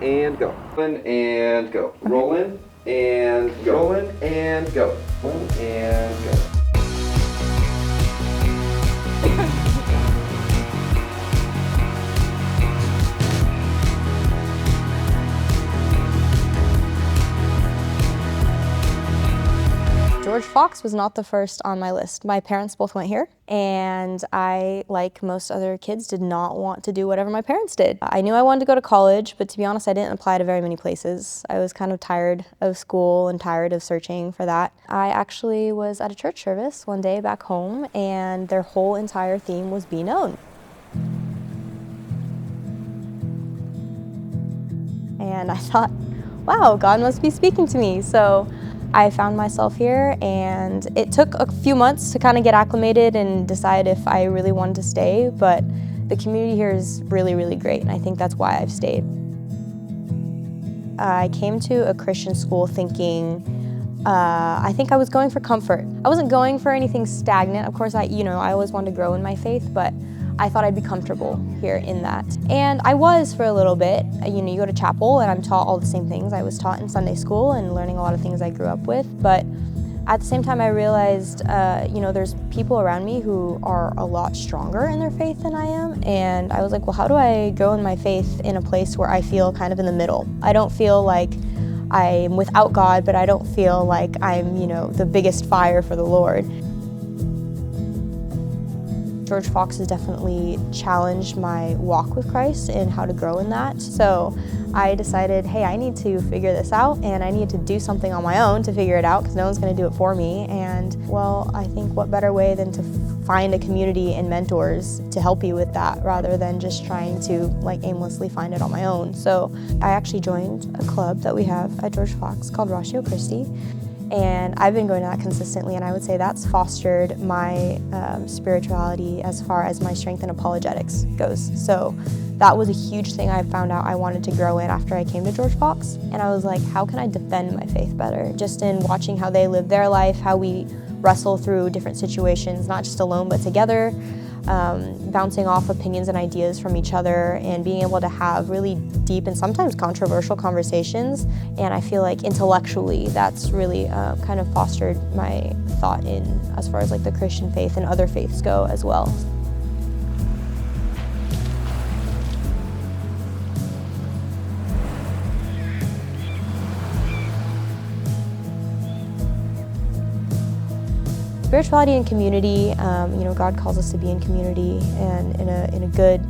and go. And go. Rolling and go. Rolling and go. Rolling and go. George Fox was not the first on my list. My parents both went here, and I, like most other kids, did not want to do whatever my parents did. I knew I wanted to go to college, but to be honest, I didn't apply to very many places. I was kind of tired of school and tired of searching for that. I actually was at a church service one day back home, and their whole entire theme was be known. And I thought, wow, God must be speaking to me. So I found myself here, and it took a few months to kind of get acclimated and decide if I really wanted to stay, but the community here is really, really great, and I think that's why I've stayed. I came to a Christian school thinking I think I was going for comfort. I wasn't going for anything stagnant. Of course, I always wanted to grow in my faith, but I thought I'd be comfortable here in that. And I was for a little bit. You go to chapel and I'm taught all the same things I was taught in Sunday school and learning a lot of things I grew up with. But at the same time, I realized, there's people around me who are a lot stronger in their faith than I am. And I was like, well, how do I grow in my faith in a place where I feel kind of in the middle? I don't feel like I'm without God, but I don't feel like I'm, the biggest fire for the Lord. George Fox has definitely challenged my walk with Christ and how to grow in that. So I decided, hey, I need to figure this out, and I need to do something on my own to figure it out because no one's going to do it for me. And well, I think what better way than to find a community and mentors to help you with that rather than just trying to aimlessly find it on my own. So I actually joined a club that we have at George Fox called Ratio Christi. And I've been going to that consistently, and I would say that's fostered my spirituality as far as my strength in apologetics goes. So that was a huge thing I found out I wanted to grow in after I came to George Fox. And I was like, how can I defend my faith better? Just in watching how they live their life, how we wrestle through different situations, not just alone, but together. Bouncing off opinions and ideas from each other and being able to have really deep and sometimes controversial conversations. And I feel like intellectually that's really kind of fostered my thought in as far as the Christian faith and other faiths go as well. Spirituality and community, God calls us to be in community and in a good,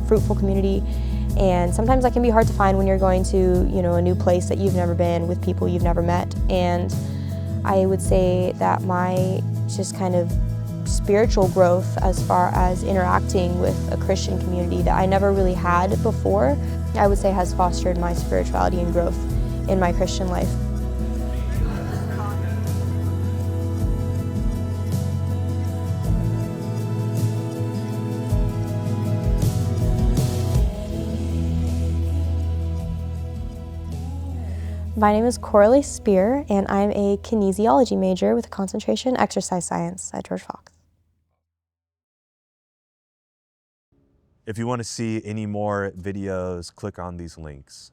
fruitful community. And sometimes that can be hard to find when you're going to, a new place that you've never been with people you've never met. And I would say that my just kind of spiritual growth as far as interacting with a Christian community that I never really had before, I would say has fostered my spirituality and growth in my Christian life. My name is Coraleigh Speer, and I'm a kinesiology major with a concentration in exercise science at George Fox. If you want to see any more videos, click on these links.